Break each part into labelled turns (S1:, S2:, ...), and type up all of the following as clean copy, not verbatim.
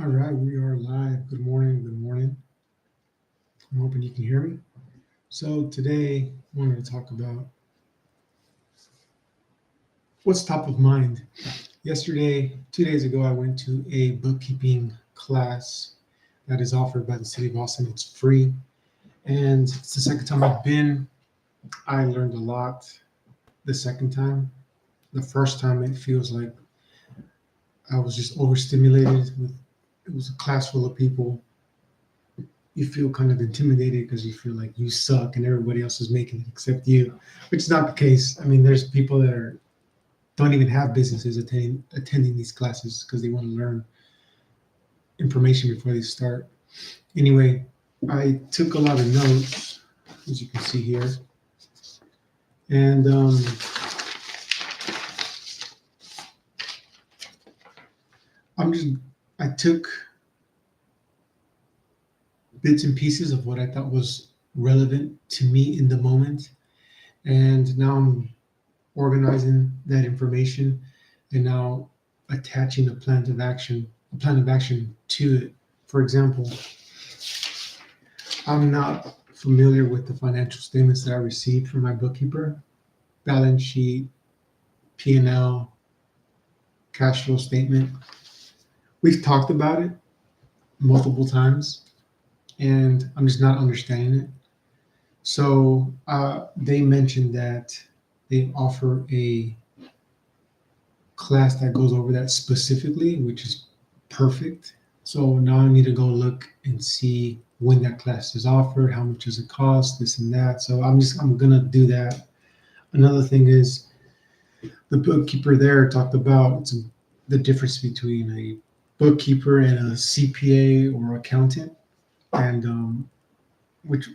S1: All right, we are live. Good morning. Good morning. I'm hoping you can hear me. So today, I wanted to talk about what's top of mind. Yesterday, 2 days ago, I went to a bookkeeping class that is offered by the city of Austin. It's free, and it's the second time I've been. I learned a lot the second time. The first time, it feels like I was just overstimulated. It was a class full of people. You feel kind of intimidated because you feel like you suck and everybody else is making it except you, which is not the case. I mean, there's people that don't even have businesses attending these classes because they want to learn information before they start. Anyway, I took a lot of notes, as you can see here, and I'm just I took bits and pieces of what I thought was relevant to me in the moment, and now I'm organizing that information and now attaching a plan of action to it. For example, I'm not familiar with the financial statements that I received from my bookkeeper, balance sheet, P&L, cash flow statement. We've talked about it multiple times and I'm just not understanding it. So they mentioned that they offer a class that goes over that specifically, which is perfect. So now I need to go look and see when that class is offered, how much does it cost, this and that. So I'm gonna do that. Another thing is the bookkeeper there talked about the difference between a bookkeeper and a CPA or accountant, and which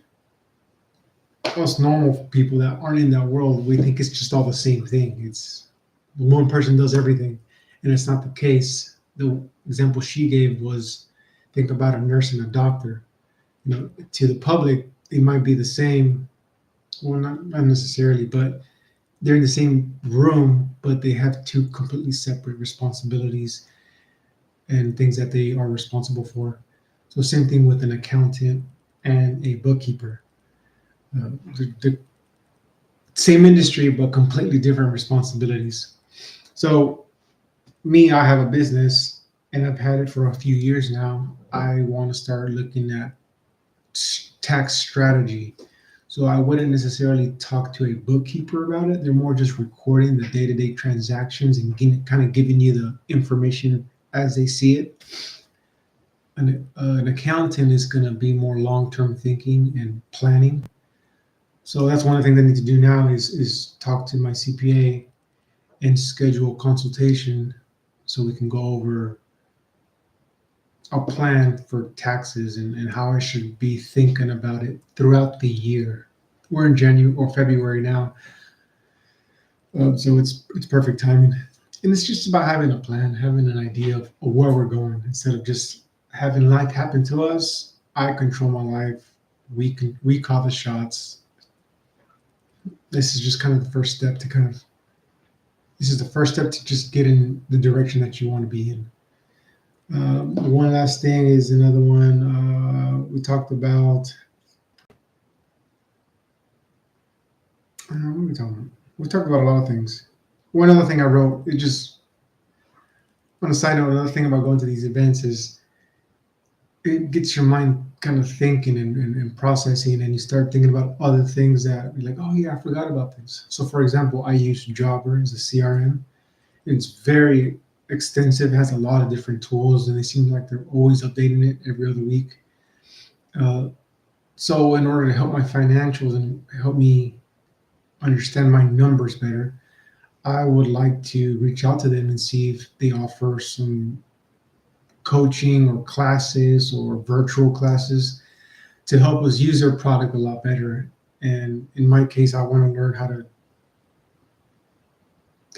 S1: us normal people that aren't in that world, we think it's just all the same thing. It's one person does everything, and it's not the case. The example she gave was think about a nurse and a doctor. To the public, they might be the same. Well, not necessarily, but they're in the same room, but they have two completely separate responsibilities and things that they are responsible for. So same thing with an accountant and a bookkeeper. The same industry, but completely different responsibilities. So me, I have a business and I've had it for a few years now. I want to start looking at tax strategy. So I wouldn't necessarily talk to a bookkeeper about it. They're more just recording the day-to-day transactions and kind of giving you the information as they see it. An accountant is going to be more long-term thinking and planning. So that's one of the things I need to do now is talk to my CPA and schedule consultation so we can go over a plan for taxes and how I should be thinking about it throughout the year. We're in January or February now, so it's perfect timing. And it's just about having a plan, having an idea of where we're going instead of just having life happen to us. I control my life. We call the shots. This is just kind of the first step to this is the first step to just get in the direction that you want to be in. One last thing is another one. We talked about. What are we talking about? We talked about a lot of things. One other thing I wrote, it just on a side note, another thing about going to these events is it gets your mind kind of thinking and processing, and you start thinking about other things that you're like, oh yeah, I forgot about this. So for example, I use Jobber as a CRM. It's very extensive, has a lot of different tools, and they seem like they're always updating it every other week. So in order to help my financials and help me understand my numbers better, I would like to reach out to them and see if they offer some coaching or classes or virtual classes to help us use their product a lot better. And in my case, I want to learn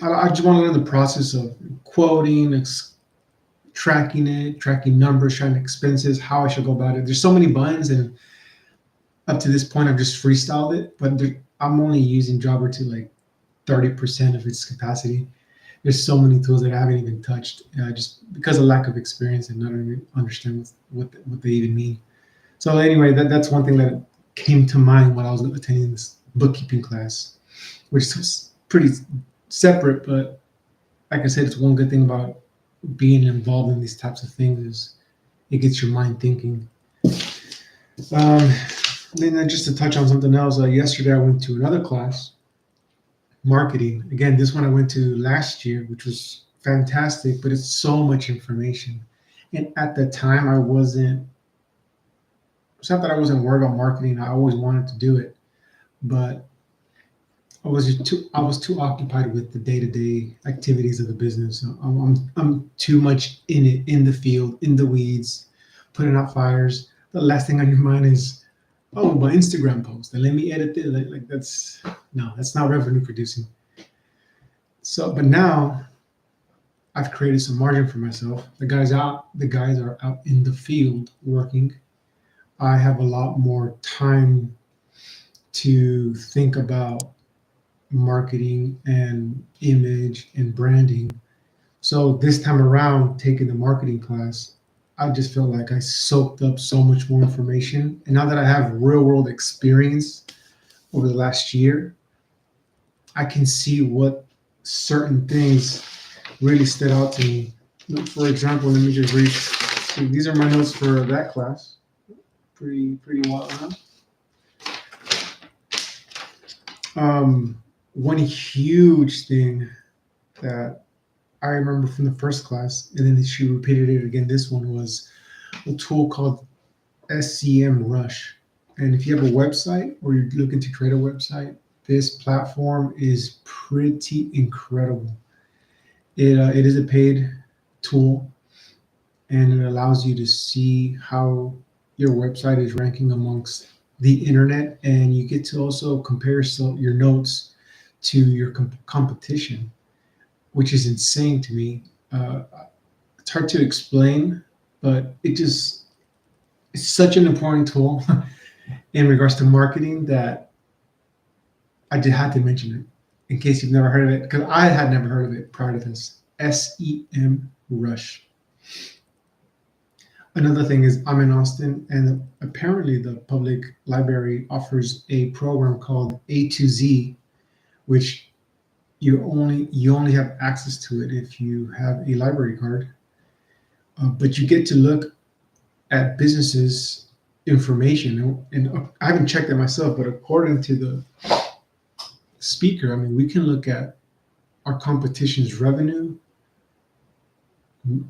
S1: I just want to learn the process of quoting, tracking it, tracking numbers, tracking expenses, how I should go about it. There's so many buttons, and up to this point, I've just freestyled it, but I'm only using Jobber to like 30% of its capacity. there's so many tools that I haven't even touched, just because of lack of experience and not really understand what they even mean. So anyway, that's one thing that came to mind while I was attending this bookkeeping class, which is pretty separate, but like I said, it's one good thing about being involved in these types of things is it gets your mind thinking. Um, then just to touch on something else, yesterday I went to another class, marketing. Again, this one I went to last year, which was fantastic, but it's so much information. And at the time, I wasn't. It's not that I wasn't worried about marketing. I always wanted to do it, but I was too occupied with the day-to-day activities of the business. I'm too much in it, in the field, in the weeds, putting out fires. The last thing on your mind is, oh, my Instagram post, and let me edit it. Like that's no, that's not revenue producing. So, but now I've created some margin for myself. The guys are out in the field working. I have a lot more time to think about marketing and image and branding. So this time around, taking the marketing class, I just felt like I soaked up so much more information. And now that I have real world experience over the last year, I can see what certain things really stood out to me. For example, let me just read. So these are my notes for that class. Pretty well, huh? One huge thing that I remember from the first class, and then she repeated it again. This one was a tool called SCM Rush. And if you have a website or you're looking to create a website, this platform is pretty incredible. It is a paid tool, and it allows you to see how your website is ranking amongst the internet, and you get to also compare your notes to your competition, which is insane to me. It's hard to explain, but it's such an important tool in regards to marketing that I did have to mention it in case you've never heard of it, because I had never heard of it prior to this. SEM Rush. Another thing is I'm in Austin, and apparently the public library offers a program called A to Z, which you only have access to it if you have a library card. But you get to look at businesses information, and I haven't checked it myself, but according to the speaker, I mean, we can look at our competition's revenue,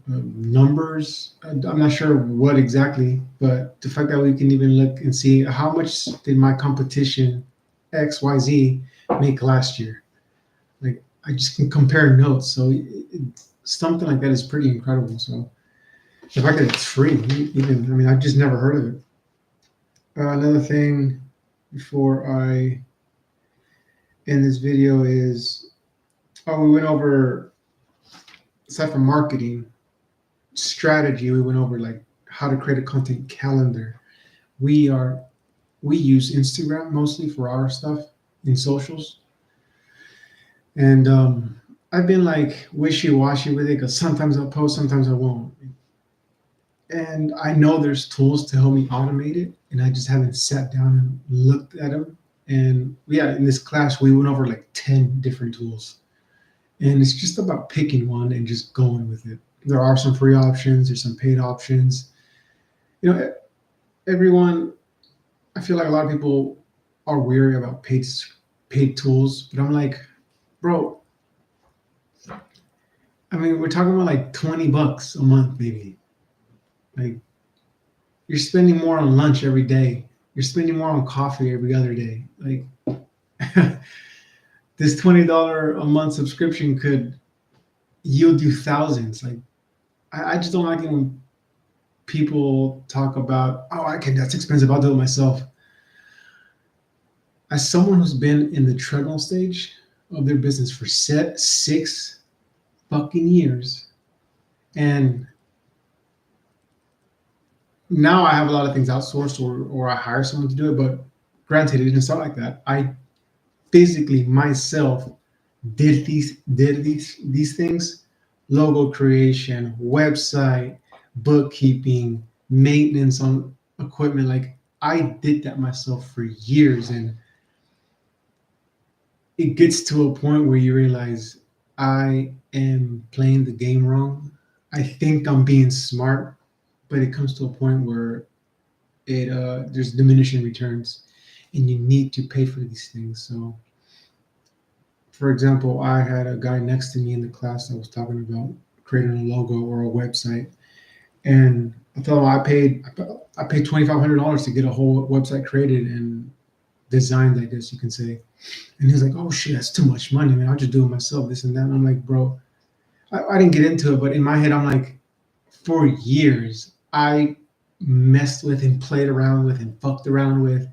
S1: numbers. I'm not sure what exactly, but the fact that we can even look and see how much did my competition XYZ make last year. Like I just can compare notes. So something like that is pretty incredible. So the fact that it's free, even, I mean, I've just never heard of it. Another thing before I end this video is, we went over, aside from marketing strategy, we went over like how to create a content calendar. We use Instagram mostly for our stuff in socials, and I've been like wishy-washy with it because sometimes I'll post, sometimes I won't. And I know there's tools to help me automate it, and I just haven't sat down and looked at them. And yeah, in this class, we went over like 10 different tools. And it's just about picking one and just going with it. There are some free options, there's some paid options. You know, everyone, I feel like a lot of people are weary about paid tools, but I'm like, bro, I mean, we're talking about like $20 a month, maybe. Like, you're spending more on lunch every day. You're spending more on coffee every other day. Like, this $20 a month subscription could yield you thousands. Like, I just don't like it when people talk about, oh, that's expensive, I'll do it myself. As someone who's been in the treadmill stage of their business for 6 fucking years, and now I have a lot of things outsourced, or I hire someone to do it, but granted, it didn't start like that. I physically myself did these things: logo creation, website, bookkeeping, maintenance on equipment. Like I did that myself for years, and it gets to a point where you realize I am playing the game wrong. I think I'm being smart, but it comes to a point where it there's diminishing returns, and you need to pay for these things. So, for example, I had a guy next to me in the class that was talking about creating a logo or a website, and I told him I paid $2,500 to get a whole website created and designed, I guess you can say. And he was like, "Oh shit, that's too much money, man. I'll just do it myself, this and that." And I'm like, "Bro, I didn't get into it, but in my head, I'm like, for years, I messed with and played around with and fucked around with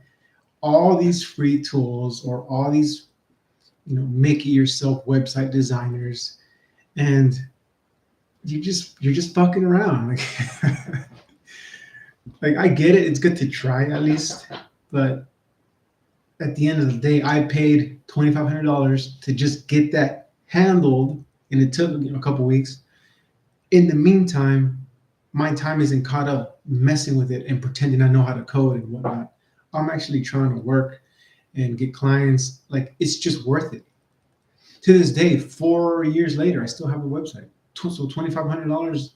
S1: all these free tools or all these, make it yourself website designers, and you're just fucking around." Like I get it, it's good to try at least, but at the end of the day, I paid $2,500 to just get that handled, and it took a couple weeks. In the meantime, my time isn't caught up messing with it and pretending I know how to code and whatnot. I'm actually trying to work and get clients. Like it's just worth it. To this day, 4 years later, I still have a website. So $2,500,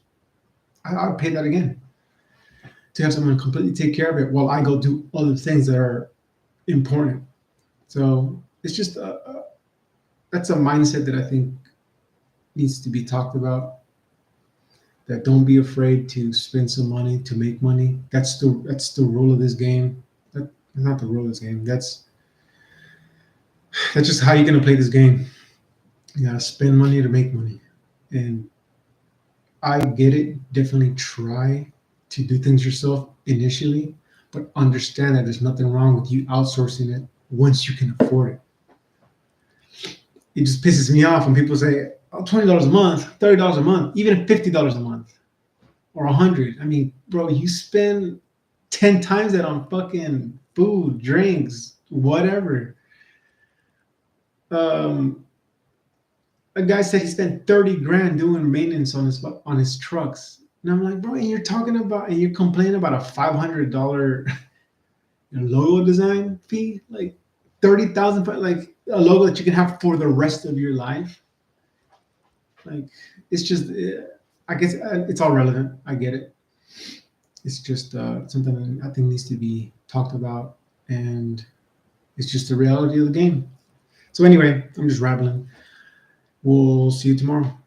S1: I'll pay that again to have someone completely take care of it while I go do other things that are important. So it's just that's a mindset that I think needs to be talked about. That don't be afraid to spend some money to make money. That's the rule of this game. That's not the rule of this game. That's just how you're gonna play this game. You gotta spend money to make money. And I get it. Definitely try to do things yourself initially, but understand that there's nothing wrong with you outsourcing it once you can afford it. It just pisses me off when people say, "Oh, $20 a month, $30 a month, even $50 a month, or 100." I mean, bro, you spend 10 times that on fucking food, drinks, whatever. Um, a guy said he spent 30 grand doing maintenance on his trucks. And I'm like, bro, and you're complaining about a $500 logo design fee, like 30,000, like a logo that you can have for the rest of your life. Like it's just, I guess it's all relevant. I get it. It's just something that I think needs to be talked about, and it's just the reality of the game. So anyway, I'm just rambling. We'll see you tomorrow.